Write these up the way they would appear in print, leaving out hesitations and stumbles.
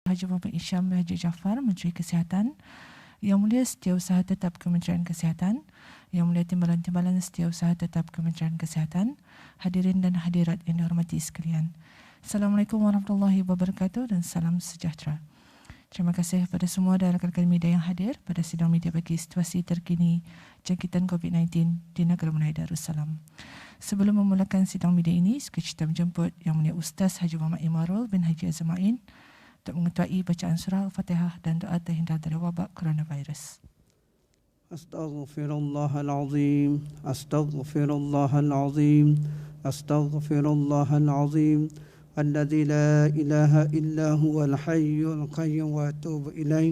Haji Muhammad Isham bin Haji Jaafar, Menteri Kesihatan. Yang Mulia Setiausaha Tetap Kementerian Kesihatan, Yang Mulia Timbalan-Timbalan Setiausaha Tetap Kementerian Kesihatan, hadirin dan hadirat yang dihormati sekalian. Assalamualaikum warahmatullahi wabarakatuh dan salam sejahtera. Terima kasih kepada semua dan rakan-rakan media yang hadir pada sidang media bagi situasi terkini jangkitan COVID-19 di Negara Menai Darussalam. Sebelum memulakan sidang media ini, kita menjemput Yang Mulia Ustaz Haji Muhammad Imarul bin Haji Azmain untuk mengetuai bacaan surah Al-Fatihah dan doa terhindar dari wabak coronavirus. Astaghfirullahalazim, astaghfirullahalazim, astaghfirullahalazim, alladzi la ilaha illa huwal hayyul qayyum wa atubu ilaih.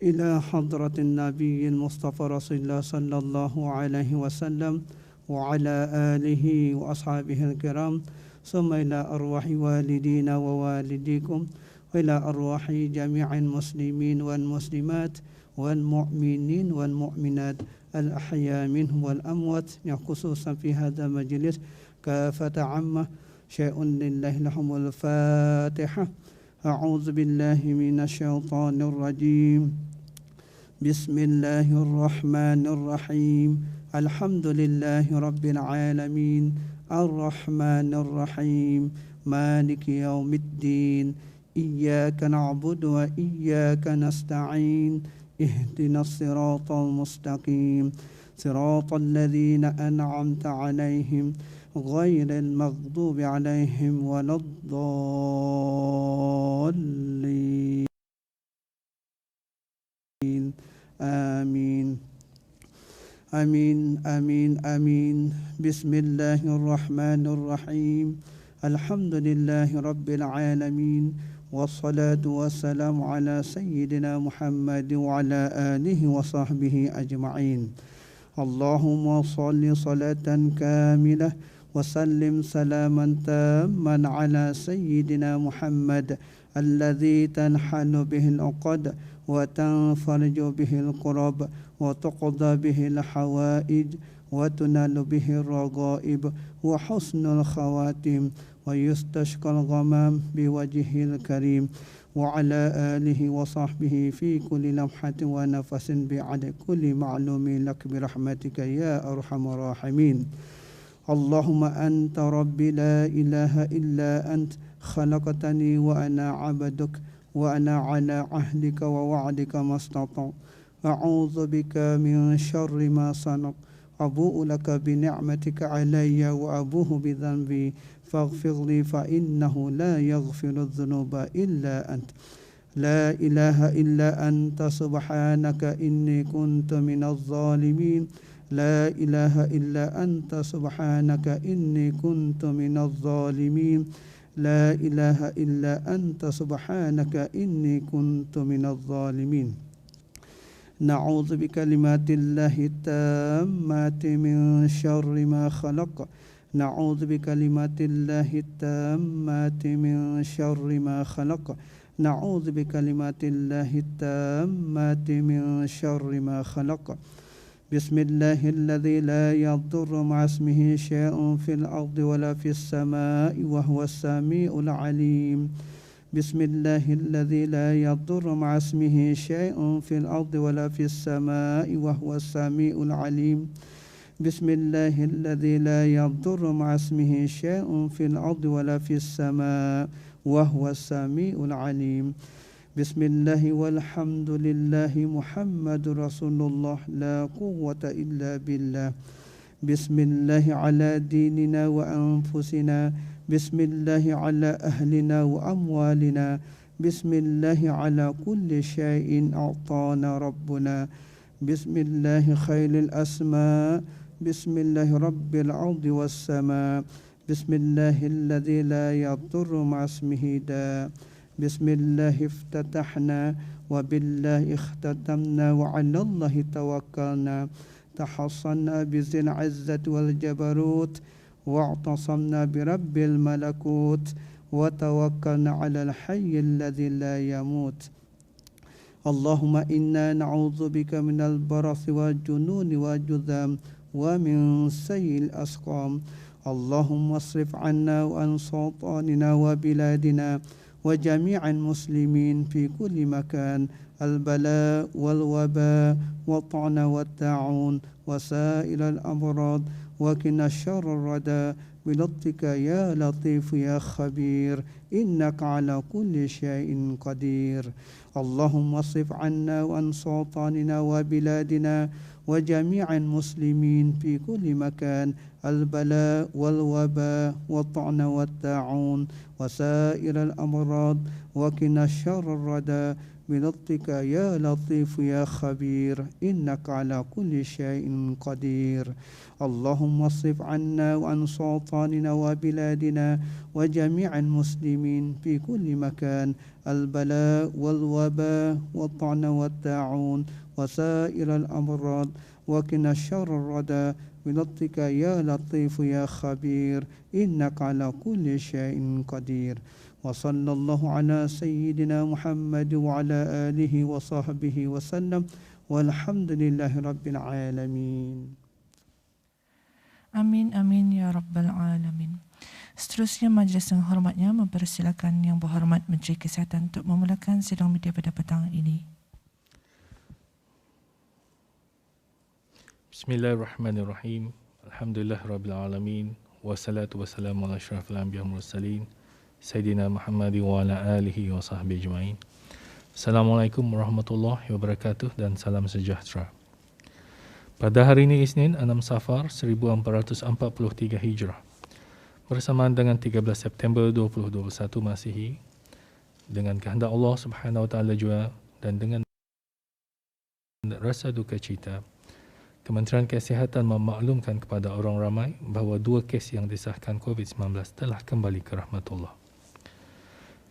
Ila hadratin nabiyil mustafa rasulullah sallallahu alaihi wasallam wa ala alihi wa ashabihi al-kiram, summa ila arwahi walidina wa walidikum وإلى أرواح جميع المسلمين والمسلمات والمؤمنين والمؤمنات الأحياء منهم والأموات، خصوصا في هذا المجلس كافة عامة. شيء لله لهم الفاتحة. أعوذ بالله من الشيطان الرجيم. بسم الله الرحمن الرحيم. الحمد لله رب العالمين الرحمن الرحيم مالك يوم الدين إياك نعبد وإياك نستعين اهدنا الصراط المستقيم صراط الذين أنعمت عليهم غير المغضوب عليهم ولا الضالين آمين آمين آمين آمين. بسم الله الرحمن الرحيم. الحمد لله رب العالمين والصلاة والسلام على سيدنا محمد وعلى آله وصحبه أجمعين. اللهم صل صلاة كاملة وسلم سلاما تاما على سيدنا محمد الذي تنحل به العقد وتنفرج به الكرب وتقضى به الحوائج وتنال به الرغائب وحسن الخواتيم ويستشقى الغمام بوجهه الكريم وعلى آله وصحبه في كل لمحة ونفس بعد كل معلوم لك برحمتك يا أرحم الراحمين. اللهم أنت ربي لا إله إلا أنت خلقتني وأنا عبدك وأنا على عهدك ووعدك ما استطعت. أعوذ بك من شر ما صنعت. أبوء لك بنعمتك علي وأبوه بذنبي فاغفر لي فإنه لا يغفر الذنوب إلا أنت. لا إله إلا أنت سبحانك إني كنت من الظالمين. لا إله إلا أنت سبحانك إني كنت من الظالمين. لا إله إلا أنت سبحانك إني كنت من الظالمين. نعوذ بكلمات الله التامات من شر ما خلق. نعوذ بكلمات الله التامات من شر ما خلق. نعوذ بكلمات الله التامات من شر ما خلق. بسم الله الذي لا يضر مع اسمه شيء في الأرض ولا في السماء وهو السميع العليم. بسم الله الذي لا يضر مع اسمه شيء في الأرض ولا في السماء وهو السميع العليم. بسم الله الذي لا يضر مع اسمه شيء في الأرض ولا في السماء وهو السميع العليم. بسم الله والحمد لله محمد رسول الله لا قوة إلا بالله. بسم الله على ديننا وأنفسنا. بسم الله على أهلنا وأموالنا. بسم الله على كل شيء أعطانا ربنا. بسم الله خير الأسماء. بسم الله رب الأرض والسماء. بسم الله الذي لا يضر مع اسمه داء. بسم الله افتتحنا وبالله اختتمنا وعلى الله توكلنا. تحصنا بذي العزة والجبروت واعتصمنا برب الملكوت وتوكلنا على الحي الذي لا يموت. اللهم إنا نعوذ بك من البرص والجنون والجذام ومن سيء الأسقام. اللهم اصرف عنا وعن سلطاننا وبلادنا وجميع المسلمين في كل مكان البلاء والوباء والطعن والطاعون وسائر الأمراض وقنا شر الردى بلطفك يا لطيف يا خبير إنك على كل شيء قدير اللهم اصرف عنا وعن سلطاننا وبلادنا وجميع المسلمين في كل مكان البلاء والوباء والطعن والطاعون وسائر الأمراض وقنا شر الردى بلطفك يا لطيف يا خبير إنك على كل شيء قدير اللهم اصرف عنا وعن سلطاننا وبلادنا وجميع المسلمين في كل مكان البلاء والوباء والطعن والطاعون وسائر الأمراض وقنا شر الردى بلطفك يا لطيف يا خبير إنك على كل شيء قدير وصلى الله على سيدنا محمد وعلى آله وصحبه وسلم والحمد لله رب العالمين. Amin, amin, ya Rabbal Alamin. Seterusnya, majlis yang hormatnya mempersilakan Yang Berhormat Menteri Kesihatan untuk memulakan sidang media pada petang ini. Bismillahirrahmanirrahim. Alhamdulillah Rabbil Alamin. Wassalatu wassalamu ala asyrafil anbiya wal mursalin Sayyidina Muhammad wa ala alihi wa sahbihi ajma'in. Assalamualaikum warahmatullahi wabarakatuh dan salam sejahtera. Pada hari ini Isnin 6 Safar 1443 Hijrah bersamaan dengan 13 September 2021 Masihi, dengan kehendak Allah Subhanahu wa taala juga dan dengan rasa duka cita, Kementerian Kesihatan memaklumkan kepada orang ramai bahawa 2 kes yang disahkan COVID-19 telah kembali ke rahmatullah.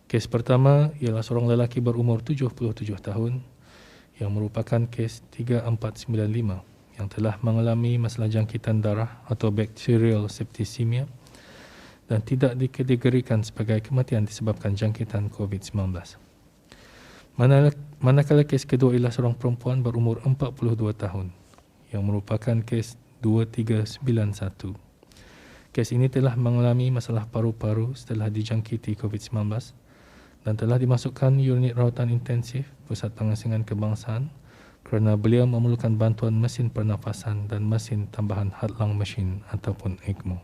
Kes pertama ialah seorang lelaki berumur 77 tahun yang merupakan kes 3495 yang telah mengalami masalah jangkitan darah atau bacterial septicemia dan tidak dikategorikan sebagai kematian disebabkan jangkitan COVID-19. Manakala kes kedua ialah seorang perempuan berumur 42 tahun yang merupakan kes 2391. Kes ini telah mengalami masalah paru-paru setelah dijangkiti COVID-19 dan telah dimasukkan unit rawatan intensif Pusat Pengasingan Kebangsaan kerana beliau memerlukan bantuan mesin pernafasan dan mesin tambahan hadlang mesin ataupun ECMO.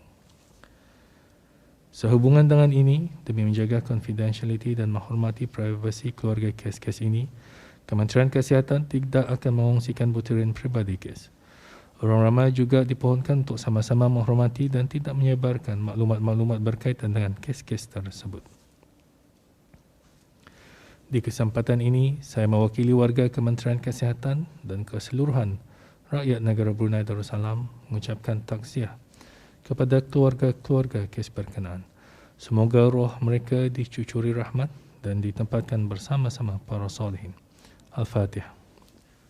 Sehubungan dengan ini, demi menjaga confidentiality dan menghormati privasi keluarga kes-kes ini, Kementerian Kesihatan tidak akan mengongsikan butiran peribadi kes. Orang ramai juga dipohonkan untuk sama-sama menghormati dan tidak menyebarkan maklumat-maklumat berkaitan dengan kes-kes tersebut. Di kesempatan ini, saya mewakili warga Kementerian Kesihatan dan keseluruhan rakyat negara Brunei Darussalam mengucapkan takziah kepada keluarga-keluarga kes berkenaan. Semoga roh mereka dicucuri rahmat dan ditempatkan bersama-sama para salihin. Al-Fatihah.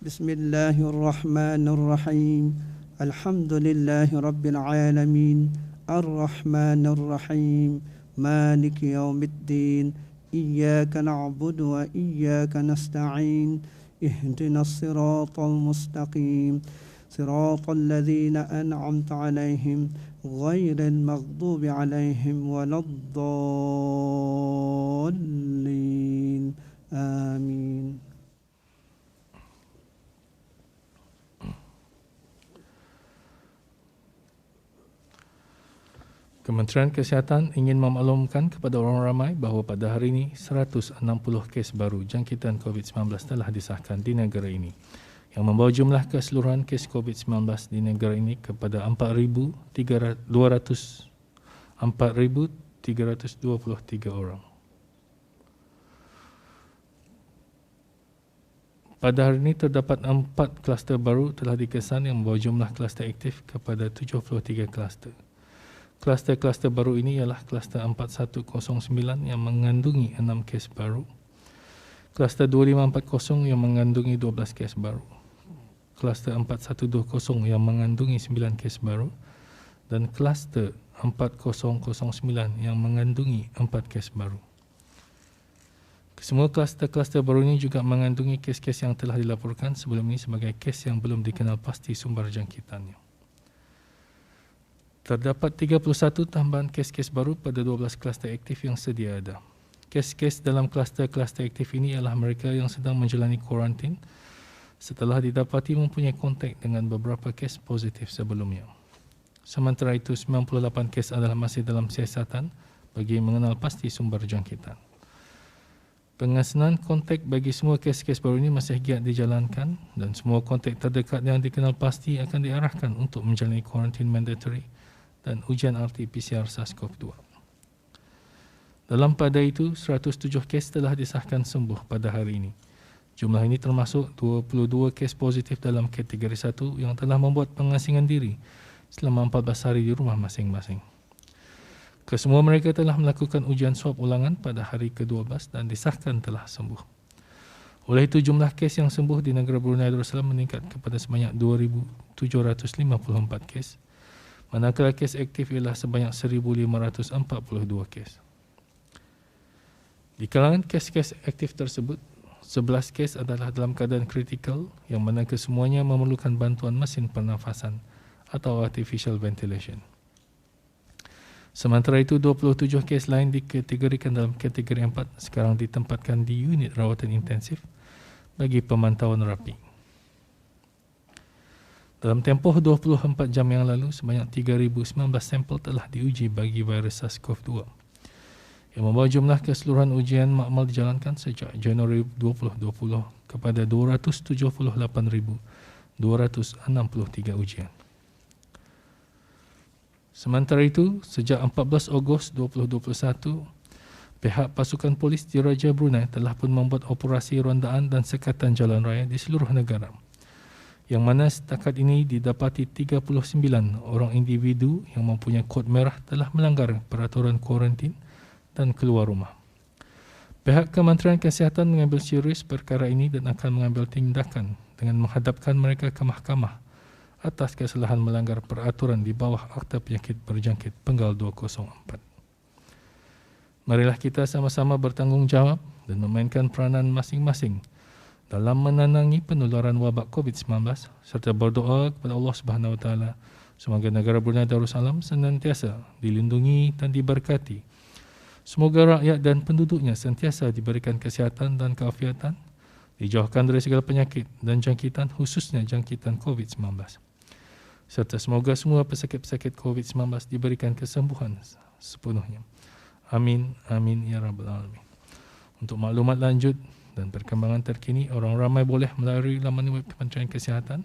Bismillahirrahmanirrahim. Alhamdulillahi Rabbil Alamin. Ar-Rahmanir-Rahim. Maliki yaumiddin. إياك نعبد وإياك نستعين اهدنا الصراط المستقيم صراط الذين أنعمت عليهم غير المغضوب عليهم ولا الضالين آمين. Kementerian Kesihatan ingin memaklumkan kepada orang ramai bahawa pada hari ini 160 kes baru jangkitan COVID-19 telah disahkan di negara ini, yang membawa jumlah keseluruhan kes COVID-19 di negara ini kepada 4,323 orang. Pada hari ini terdapat 4 kluster baru telah dikesan yang membawa jumlah kluster aktif kepada 73 kluster. Kluster-kluster baru ini ialah kluster 4109 yang mengandungi 6 kes baru, kluster 2540 yang mengandungi 12 kes baru, kluster 4120 yang mengandungi 9 kes baru, dan kluster 4009 yang mengandungi 4 kes baru. Semua kluster-kluster baru ini juga mengandungi kes-kes yang telah dilaporkan sebelum ini sebagai kes yang belum dikenal pasti sumber jangkitannya. Terdapat 31 tambahan kes-kes baru pada 12 kluster aktif yang sedia ada. Kes-kes dalam kluster-kluster aktif ini ialah mereka yang sedang menjalani kuarantin setelah didapati mempunyai kontak dengan beberapa kes positif sebelumnya. Sementara itu, 98 kes adalah masih dalam siasatan bagi mengenal pasti sumber jangkitan. Pengesanan kontak bagi semua kes-kes baru ini masih giat dijalankan dan semua kontak terdekat yang dikenal pasti akan diarahkan untuk menjalani kuarantin mandatory dan ujian RT-PCR SARS-CoV-2. Dalam pada itu, 107 kes telah disahkan sembuh pada hari ini. Jumlah ini termasuk 22 kes positif dalam kategori 1 yang telah membuat pengasingan diri selama 14 hari di rumah masing-masing. Kesemua mereka telah melakukan ujian swab ulangan pada hari ke-12 dan disahkan telah sembuh. Oleh itu, jumlah kes yang sembuh di negara Brunei Darussalam meningkat kepada sebanyak 2,754 kes, manakala kes aktif ialah sebanyak 1,542 kes. Di kalangan kes-kes aktif tersebut, 11 kes adalah dalam keadaan kritikal yang mana kesemuanya memerlukan bantuan mesin pernafasan atau artificial ventilation. Sementara itu, 27 kes lain dikategorikan dalam kategori 4 sekarang ditempatkan di unit rawatan intensif bagi pemantauan rapi. Dalam tempoh 24 jam yang lalu, sebanyak 3,019 sampel telah diuji bagi virus SARS-CoV-2 yang membawa jumlah keseluruhan ujian makmal dijalankan sejak Januari 2020 kepada 278,263 ujian. Sementara itu, sejak 14 Ogos 2021, pihak pasukan polis Diraja Brunei telah pun membuat operasi rondaan dan sekatan jalan raya di seluruh negara, yang mana setakat ini didapati 39 orang individu yang mempunyai kod merah telah melanggar peraturan kuarantin dan keluar rumah. Pihak Kementerian Kesihatan mengambil serius perkara ini dan akan mengambil tindakan dengan menghadapkan mereka ke mahkamah atas kesalahan melanggar peraturan di bawah Akta Penyakit Berjangkit Penggal 204. Marilah kita sama-sama bertanggungjawab dan memainkan peranan masing-masing dalam menenangi penularan wabak COVID-19 serta berdoa kepada Allah Subhanahu Wa Taala semoga negara Brunei Darussalam senantiasa dilindungi dan diberkati. Semoga rakyat dan penduduknya sentiasa diberikan kesihatan dan keafiatan, dijauhkan dari segala penyakit dan jangkitan, khususnya jangkitan COVID-19. Serta semoga semua pesakit-pesakit COVID-19 diberikan kesembuhan sepenuhnya. Amin, amin, ya Rabbal Alamin. Untuk maklumat lanjut dan perkembangan terkini, orang ramai boleh melalui laman web Kementerian Kesihatan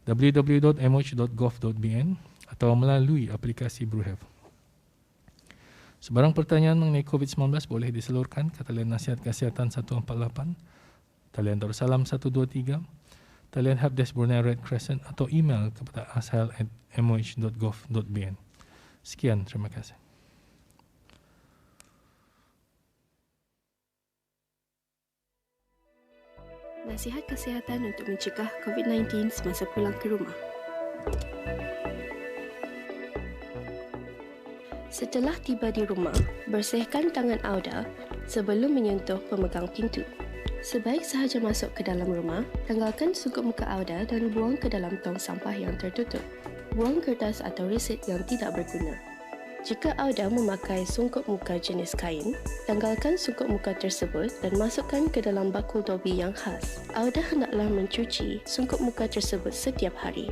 www.moh.gov.bn atau melalui aplikasi BruHealth. Sebarang pertanyaan mengenai COVID-19 boleh disalurkan ke talian nasihat kesihatan 148, talian Darussalam 123, talian Helpdesk Brunei Red Crescent atau email kepada ashal@moh.gov.bn. Sekian, terima kasih. Nasihat kesihatan untuk mencegah COVID-19 semasa pulang ke rumah. Setelah tiba di rumah, bersihkan tangan anda sebelum menyentuh pemegang pintu. Sebaik sahaja masuk ke dalam rumah, tanggalkan sunggup muka anda dan buang ke dalam tong sampah yang tertutup. Buang kertas atau resit yang tidak berguna. Jika anda memakai sungkup muka jenis kain, tanggalkan sungkup muka tersebut dan masukkan ke dalam bakul dobi yang khas. Anda hendaklah mencuci sungkup muka tersebut setiap hari.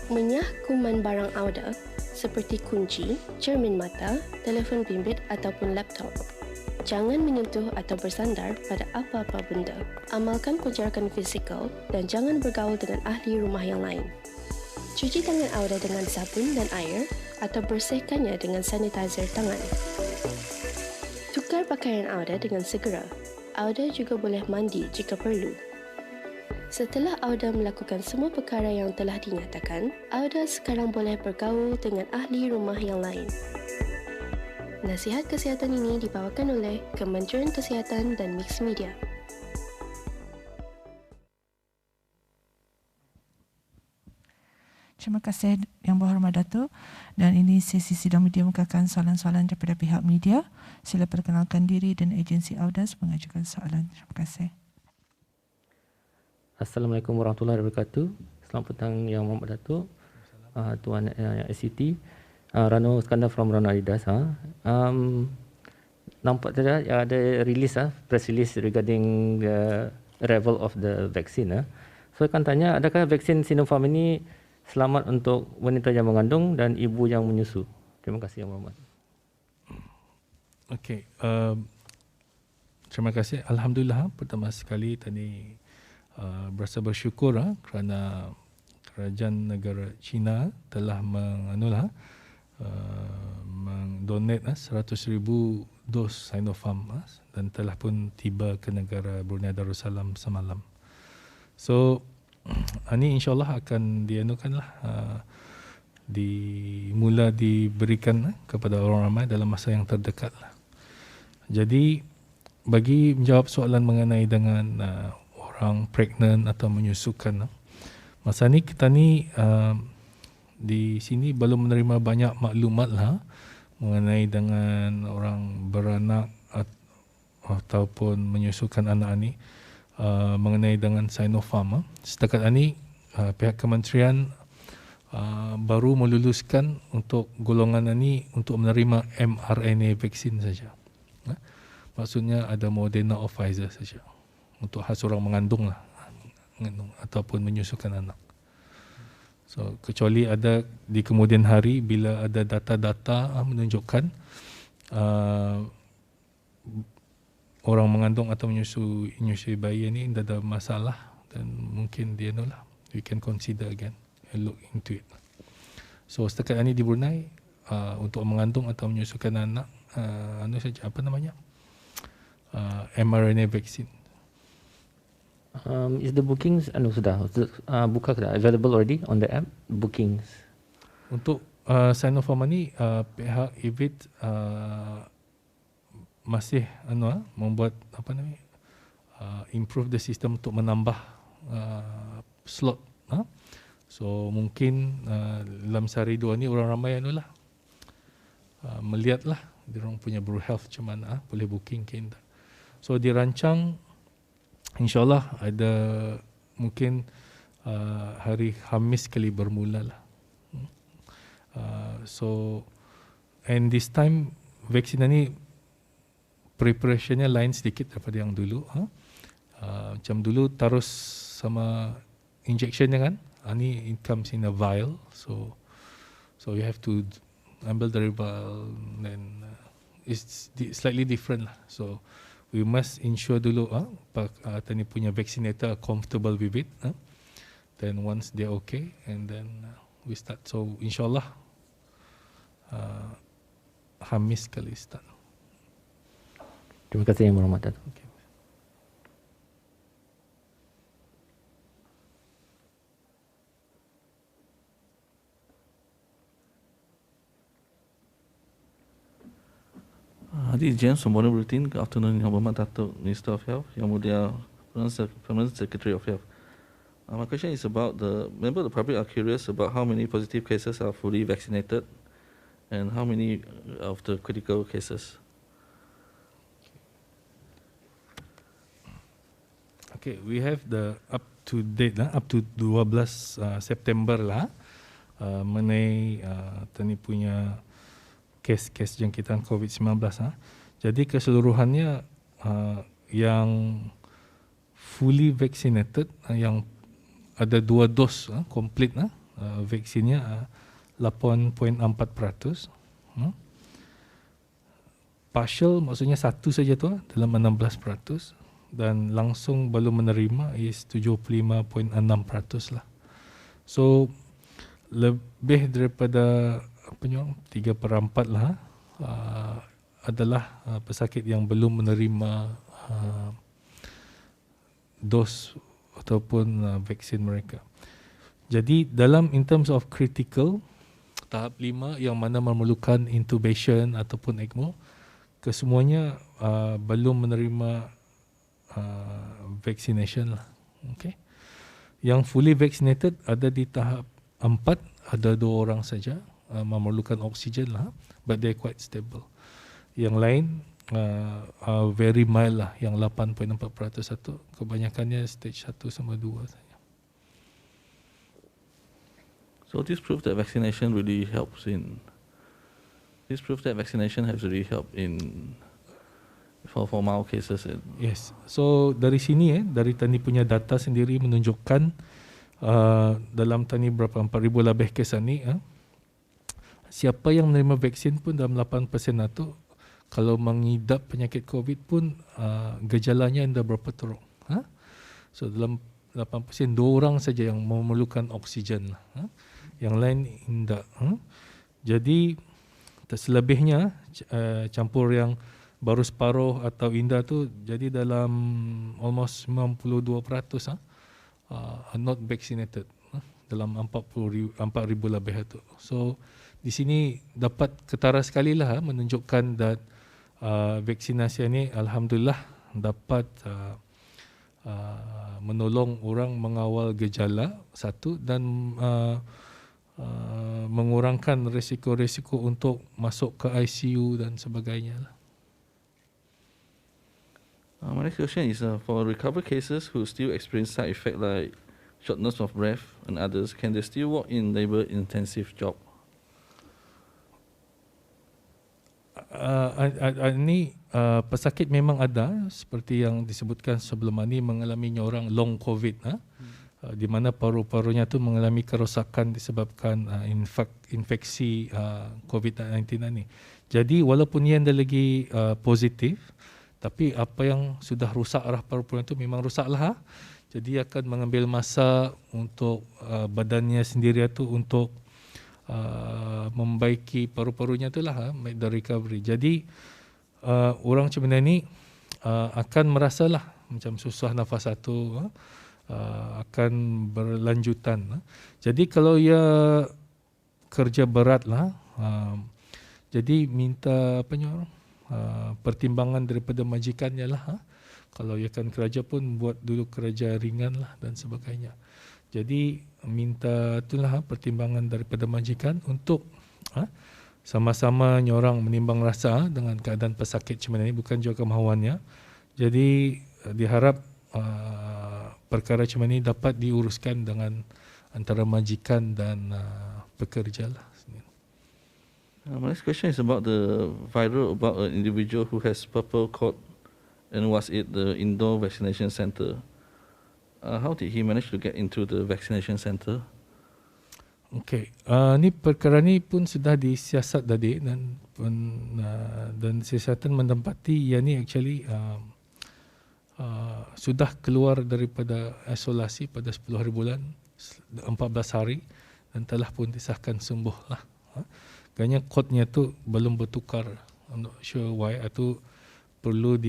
Menyah kuman barang anda seperti kunci, cermin mata, telefon bimbit ataupun laptop. Jangan menyentuh atau bersandar pada apa-apa benda. Amalkan penjarakan fizikal dan jangan bergaul dengan ahli rumah yang lain. Cuci tangan anda dengan sabun dan air atau bersihkannya dengan sanitizer tangan. Tukar pakaian anda dengan segera. Anda juga boleh mandi jika perlu. Setelah anda melakukan semua perkara yang telah dinyatakan, anda sekarang boleh bergaul dengan ahli rumah yang lain. Nasihat kesihatan ini dibawakan oleh Kementerian Kesihatan dan Mix Media. Terima kasih Yang Berhormat Datuk. Dan ini sesi sidang media mengukakan soalan-soalan daripada pihak media. Sila perkenalkan diri dan agensi AUDAS mengajukan soalan. Terima kasih. Assalamualaikum warahmatullahi wabarakatuh. Selamat petang Yang Berhormat Datuk, Tuan SCT, Rano Skandar from Rano Adidas. nampak tadi ada release press release regarding the arrival of the vaccine. So akan tanya, adakah vaksin Sinopharm ini selamat untuk wanita yang mengandung dan ibu yang menyusu? Terima kasih Yang Berhormat. Okey, terima kasih. Alhamdulillah, pertama sekali tadi berasa bersyukur kerana kerajaan negara China telah mendonate 100,000 dos Sinopharm dan telah pun tiba ke negara Brunei Darussalam semalam. So ini insyaAllah akan mula diberikan kepada orang ramai dalam masa yang terdekat. Jadi bagi menjawab soalan mengenai dengan orang pregnant atau menyusukan, masa ni kita ni di sini belum menerima banyak maklumat mengenai dengan orang beranak ataupun menyusukan anak ni mengenai dengan Sinopharm. Setakat ini pihak kementerian baru meluluskan untuk golongan ini untuk menerima mRNA vaksin saja. Maksudnya ada Moderna atau Pfizer saja untuk khas orang mengandung ataupun menyusukan anak. So kecuali ada di kemudian hari bila ada data-data menunjukkan orang mengandung atau menyusui bayi ini tidak ada masalah, dan mungkin dia we can consider again and look into it. So setakat ini di Brunei untuk mengandung atau menyusukan anak mRNA vaksin. Is the bookings sudah buka ke available already on the app bookings? Untuk Sinopharm ni pihak EVIT masih membuat improve the system untuk menambah slot. So mungkin dalam sehari dua ni orang ramai melihatlah diorang punya Bro Health macam mana boleh booking ke tidak. So dirancang InsyaAllah ada mungkin hari Khamis kali bermula lah. So and this time vaksin ni preparationnya lain sedikit daripada yang dulu. Macam dulu terus sama injectionnya kan. Ini it comes in a vial. So you have to ambil dari vial, and it's slightly different lah. So we must ensure dulu tadi punya vaccinator comfortable with it. Then once they're okay, and then we start. So insyaAllah Khamis kali start. Terima kasih Yang Berhormat. Okay. This is James from Morning Bulletin. Good afternoon, Yang Berhormat Datuk Minister of Health, Yang Mulia Permanent Secretary of Health. My question is about the member of the public are curious about how many positive cases are fully vaccinated and how many of the critical cases. Okay, we have the up to date up to 12 September mengenai tadi punya kes-kes jangkitan COVID-19. Jadi keseluruhannya yang fully vaccinated, yang ada 2 dos komplit vaksinnya 8.4%. Partial maksudnya satu saja tu dalam 16%, dan langsung belum menerima is 75.6% lah. So lebih daripada 3/4 lah adalah pesakit yang belum menerima dos ataupun vaksin mereka. Jadi dalam in terms of critical tahap 5 yang mana memerlukan intubation ataupun ECMO, kesemuanya belum menerima vaccination lah. Okay. Yang fully vaccinated ada di tahap 4, ada 2 orang saja memerlukan oksigen lah, but they're quite stable. Yang lain very mild lah, yang 8.4% satu, kebanyakannya stage 1 sama 2 saja. So this proves that vaccination really helps in. This proves that vaccination has really helped in for mild cases. Yes. So dari sini dari TANI punya data sendiri menunjukkan dalam TANI berapa 4,000 lebih kes ni, siapa yang menerima vaksin pun dalam 8% itu kalau mengidap penyakit COVID pun gejalanya anda berapa teruk. So dalam 8% 2 orang saja yang memerlukan oksigen lah. Yang lain tidak. Jadi selebihnya campur yang baru separuh atau indah tu jadi dalam almost 92% are not vaccinated dalam 4,000 lebih itu. So di sini dapat ketara sekali lah menunjukkan that vaksinasi ini alhamdulillah dapat menolong orang mengawal gejala satu dan mengurangkan risiko-risiko untuk masuk ke ICU dan sebagainya lah. My next question is for recovered cases who still experience side effect like shortness of breath and others, can they still work in labour intensive job? Ini pesakit memang ada seperti yang disebutkan sebelum ini mengalami orang long COVID, di mana paru-parunya tu mengalami kerosakan disebabkan infeksi COVID-19 ini. Jadi walaupun ia anda lagi positif, tapi apa yang sudah rusak arah paru-paru itu memang rusaklah. Jadi akan mengambil masa untuk badannya sendiri itu untuk membaiki paru-parunya itulah, make the recovery. Jadi orang macam ni akan merasalah macam susah nafas satu, akan berlanjutan. Jadi kalau ia kerja berat lah, jadi minta pertimbangan daripada majikannya lah. Kalau ia akan kerja pun buat dulu kerja ringan lah dan sebagainya. Jadi minta itulah pertimbangan daripada majikan untuk sama-sama nyorang menimbang rasa dengan keadaan pesakit macam ini, bukan juga kemahuannya. Jadi diharap perkara macam ini dapat diuruskan dengan antara majikan dan pekerja lah. My next question is about the viral about an individual who has purple coat and was at the indoor vaccination centre. How did he manage to get into the vaccination centre? Okay, ni perkara ni pun sudah disiasat tadi dan siasatan mendapati ia ni actually sudah keluar daripada isolasi pada 10 hari bulan 14 hari dan telah pun disahkan sembuh lah. Kayaknya kodnya tu belum bertukar. I'm not sure why. Itu perlu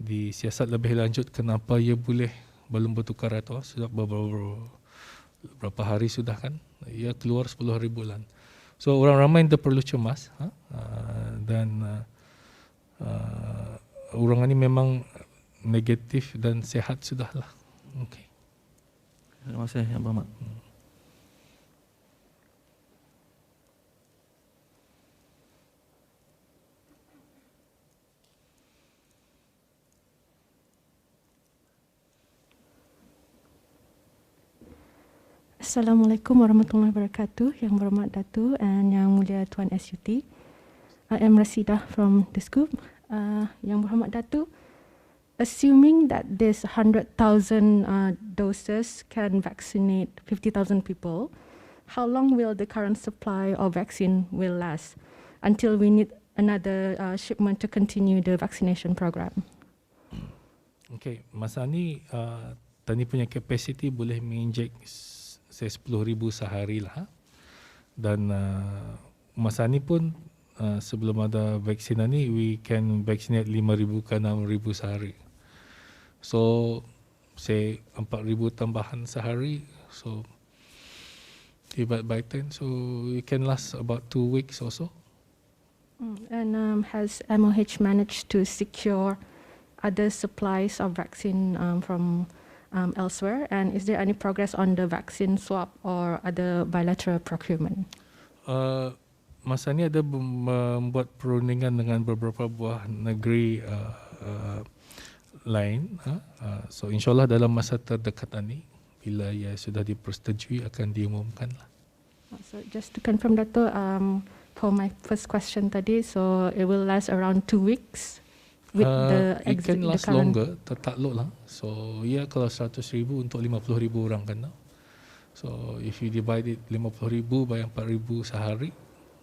disiasat lebih lanjut kenapa ia boleh belum bertukar atau sudah berapa hari sudah kan. Ia keluar 10 hari bulan. So orang ramai yang perlu cemas dan orang ini memang negatif dan sehat sudahlah. Okay. Terima kasih Yang Berhormat. Assalamualaikum warahmatullahi wabarakatuh. Yang Berhormat Datuk dan Yang Mulia Tuan SUT. I am Rasidah from the Scoop. Yang Berhormat Datuk, assuming that this 100,000 doses can vaccinate 50,000 people, how long will the current supply of vaccine will last until we need another shipment to continue the vaccination program? Okay, masa ni TANI punya capacity boleh menginjek 10,000 sehari lah. Dan masa ni pun sebelum ada vaksin ni, we can vaccinate 5,000 ke 6,000 sehari. So, say 4,000 tambahan sehari. So, divide by 10. So, it can last about 2 weeks or so. And has MOH managed to secure other supplies of vaccine from elsewhere, and is there any progress on the vaccine swap or other bilateral procurement? Masa ni ada membuat perundingan dengan beberapa buah negeri lain. So insyaAllah dalam masa terdekat ini, bila ia sudah dipersetujui akan diumumkan lah. So just to confirm, Dato', for my first question tadi, so it will last around 2 weeks with it can last current. longer, takluk lah. So ya, kalau 100,000 untuk 50,000 orang kena. So if you divide it 50,000 by 4,000 sehari,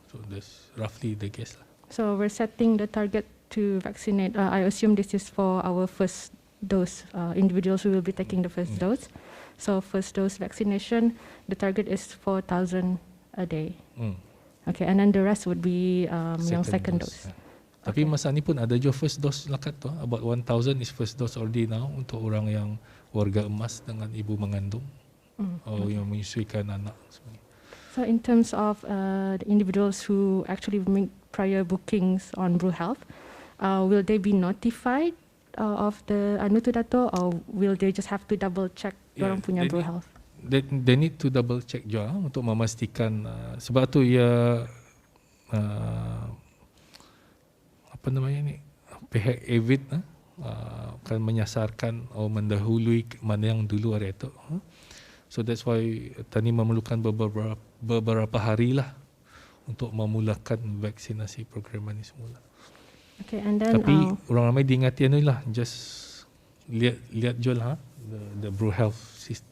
so that's roughly the case lah. So we're setting the target to vaccinate. I assume this is for our first dose, individuals who will be taking the first dose. So first dose vaccination, the target is 4,000 a day. Okay, and then the rest would be yang second dose. Tapi masa ni pun ada juga first dose lakat tu. About 1,000 is first dose already now untuk orang yang warga emas dengan ibu mengandung atau yang menyusuikan anak. So in terms of the individuals who actually make prior bookings on Blue Health, will they be notified of the anu tu Dato', or will they just have to double check orang punya Blue Health? They need to double check juga untuk memastikan, sebab tu ia apa namanya ni, pihak Avid akan menyasarkan atau mendahului mana yang dulu hari itu. So that's why tani memerlukan beberapa hari lah untuk memulakan vaksinasi program ini semula. Okay, and then tapi orang ramai diingati anu lah, just lihat jual the Blue Health system.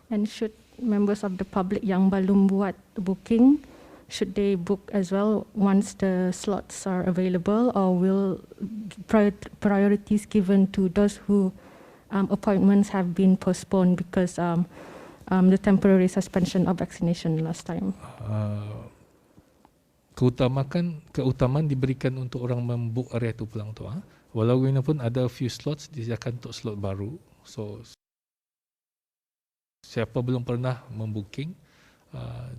And should members of the public yang belum buat booking, should they book as well once the slots are available, or will priorities given to those who appointments have been postponed because the temporary suspension of vaccination last time? Keutamaan diberikan untuk orang membook area itu pulang tu. Walaupun ada few slots, disediakan untuk slot baru. So siapa belum pernah membooking,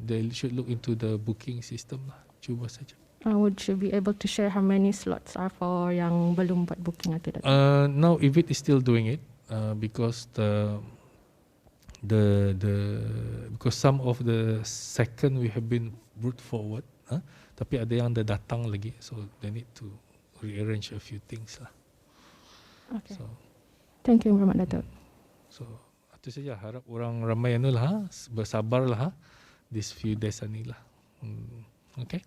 they should look into the booking system lah. Cuba saja. Would you be able to share how many slots are for yang belum buat booking atau tidak? Now Evit is still doing it because because some of the second we have been brought forward, tapi ada yang dah datang lagi, so they need to rearrange a few things lah. Okay. So, thank you very much, Dato'. So itu saja, harap orang ramai lah, bersabarlah this few days ni lah. Okay.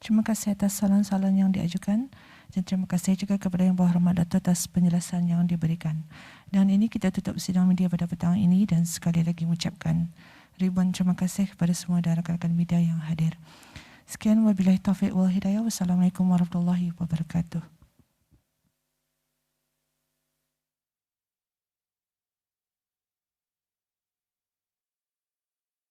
Terima kasih atas soalan-soalan yang diajukan, dan terima kasih juga kepada Yang Berhormat Dato' atas penjelasan yang diberikan. Dan ini kita tutup sidang media pada petang ini, dan sekali lagi mengucapkan ribuan terima kasih kepada semua dan rakan-rakan media yang hadir. Sekian, wabillahi taufiq wal hidayah. Wassalamualaikum warahmatullahi wabarakatuh.